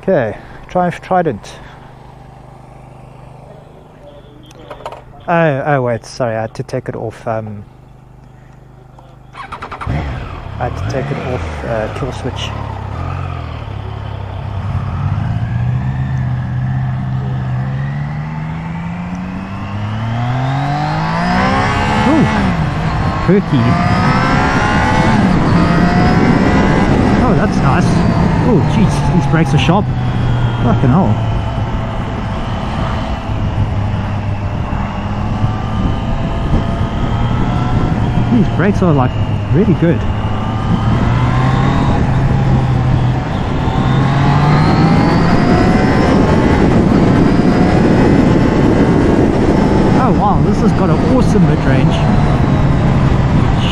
Okay, Trident. Oh wait, sorry, I had to take it off. I had to take it off kill switch. Ooh, perky. Oh, that's nice. Oh, jeez, these brakes are sharp. Fucking hell. These brakes are like really good. Oh wow, this has got an awesome mid-range.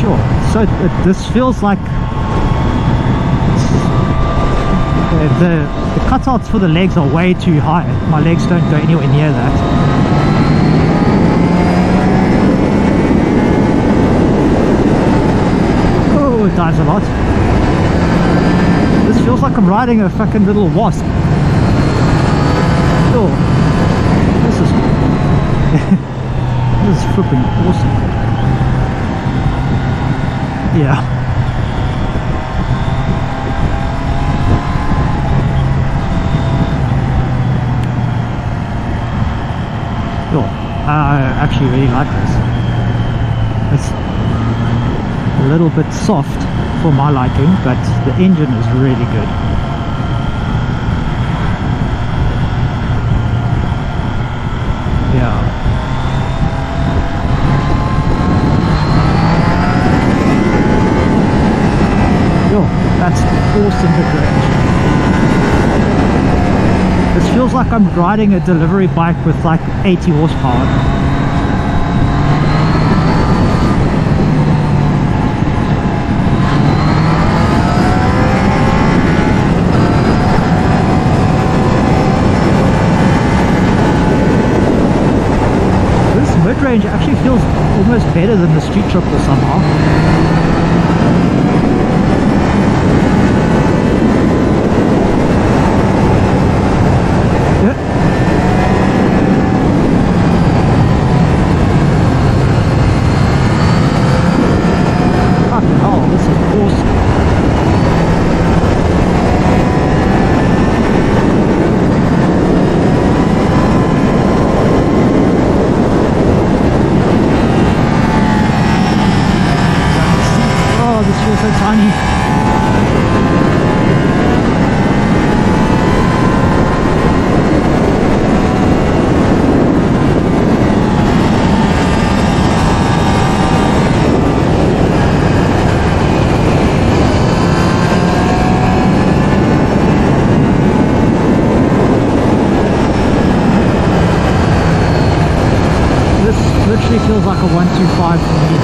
Sure, so this feels like the cutouts for the legs are way too high. My legs don't go anywhere near that. Oh, it dives a lot. This feels like I'm riding a fucking little wasp. Oh, this is this is flipping awesome. Yeah. I actually really like this. It's a little bit soft for my liking, but the engine is really good. Yeah. Yo, that's awesome mid-range. This feels like I'm riding a delivery bike with like 80 horsepower. This mid-range actually feels almost better than the street triple somehow. So tiny. This literally feels like a 125 for me.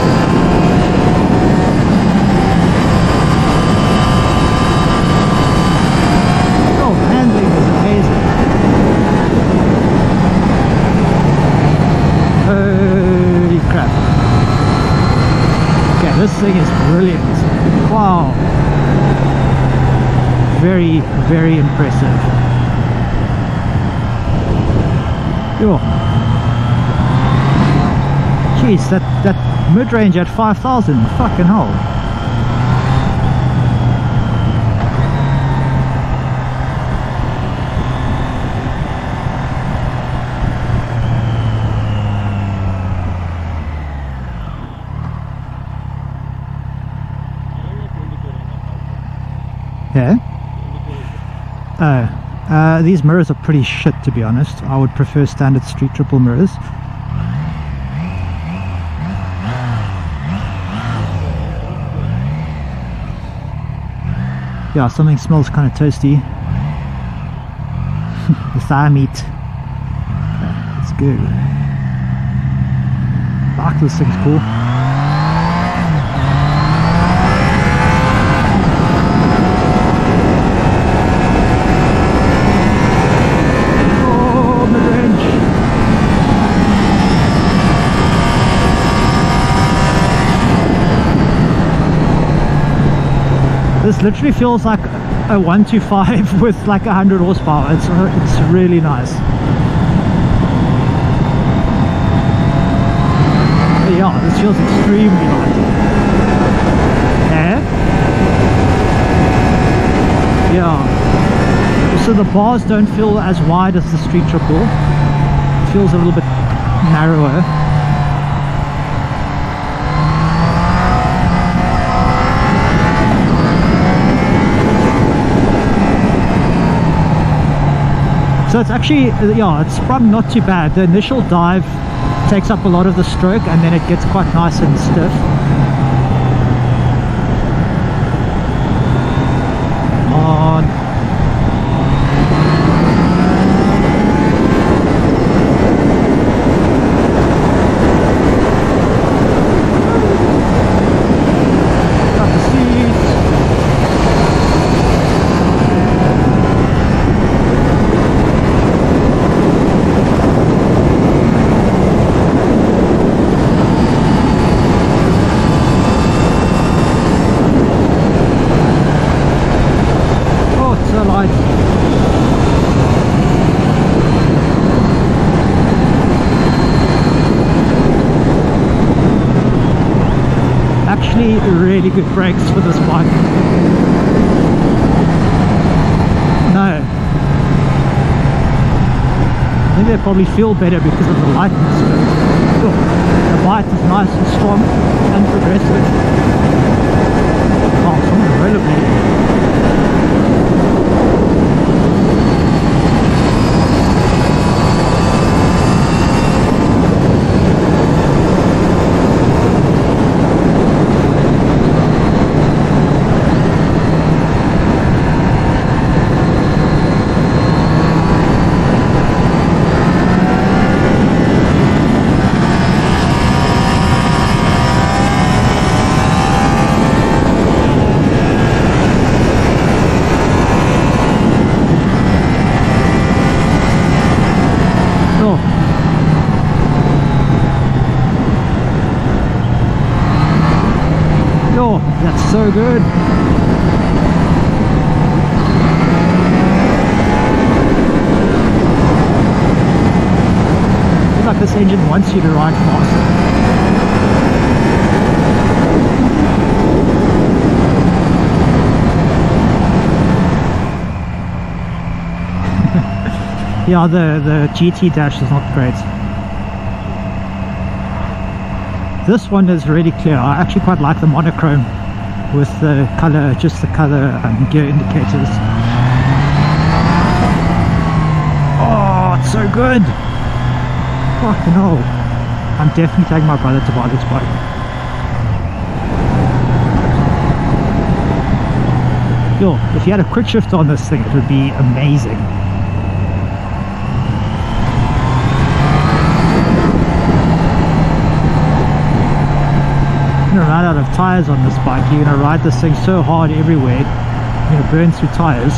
Holy crap. Okay, this thing is brilliant. Wow. Very, very impressive. Yo. Jeez, that mid-range at 5,000, fucking hell. Yeah. These mirrors are pretty shit, to be honest. I would prefer standard street triple mirrors. Yeah, something smells kind of toasty. The thigh meat. Let's go. Fuck, this thing's cool. This literally feels like a 125 with like 100 horsepower. It's really nice. But yeah, this feels extremely light. Yeah. So the bars don't feel as wide as the Street Triple. It feels a little bit narrower. So it's actually, yeah, it's sprung not too bad. The initial dive takes up a lot of the stroke and then it gets quite nice and stiff. On. Actually really good brakes for this bike. No, I think they probably feel better because of the lightness, but the bite is nice and strong and progressive. Oh, someone's rollerblading. That's so good. I feel like this engine wants you to ride fast. Yeah, the GT dash is not great. This one is really clear. I actually quite like the monochrome with the color, just the color gear indicators. Oh, it's so good. Fucking hell. I'm definitely taking my brother to buy this bike. Yo, if you had a quick shift on this thing, it would be amazing. You're gonna run out of tires on this bike. You're gonna ride this thing so hard everywhere, you're gonna burn through tires.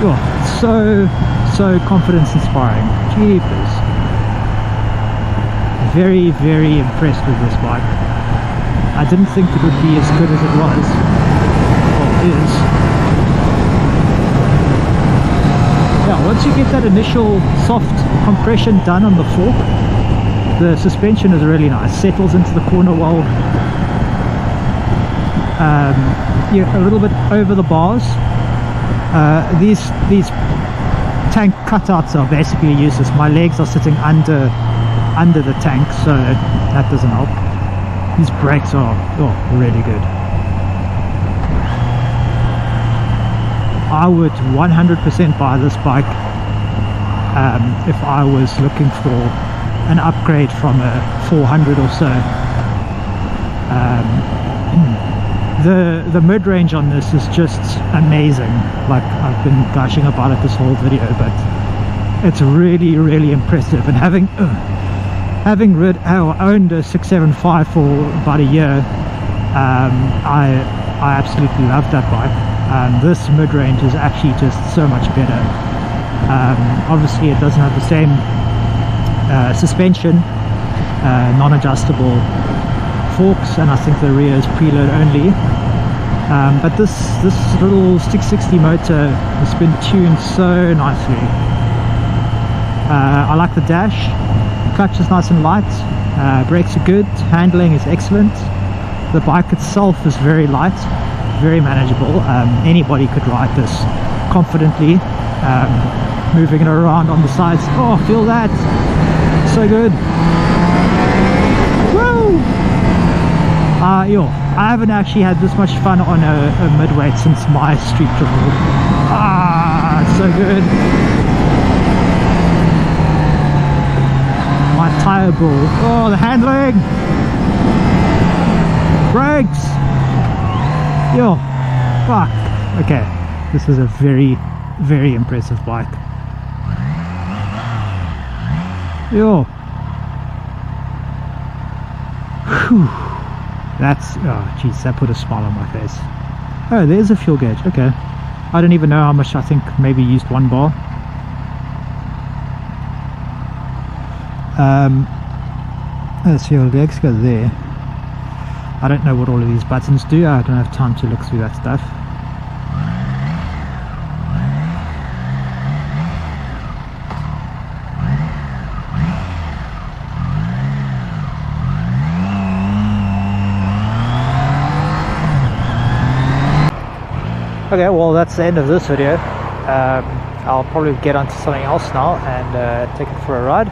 Oh, so confidence inspiring. Jeepers. Very, very impressed with this bike. I didn't think it would be as good as it was. Well, it is. Yeah, once you get that initial soft compression done on the fork, the suspension is really nice, settles into the corner well. Yeah, a little bit over the bars. These tank cutouts are basically useless. My legs are sitting under the tank, so that doesn't help. These brakes are really good. I would 100% buy this bike if I was looking for an upgrade from a 400 or so. The mid-range on this is just amazing. Like, I've been gushing about it this whole video, but it's really, really impressive. And having owned a 675 for about a year, I absolutely love that bike. This mid-range is actually just so much better. Obviously it doesn't have the same suspension, non-adjustable forks, and I think the rear is preload only, But this little 660 motor has been tuned so nicely. I like the dash. Clutch is nice and light. Brakes are good. Handling is excellent. The bike itself is very light, very manageable. Anybody could ride this confidently. Moving it around on the sides. Oh, feel that! So good. Woo! I haven't actually had this much fun on a midweight since my street triple. It's so good. My tire ball. Oh, the handling! Brakes! Fuck. Okay, this is a very, very impressive bike. Whew. That's, oh jeez, that put a smile on my face. Oh, there's a fuel gauge. Okay, I don't even know how much. I think maybe used 1 bar. Let's see, let's go there. I don't know what all of these buttons do. I don't have time to look through that stuff. Okay, well that's the end of this video. I'll probably get onto something else now and take it for a ride.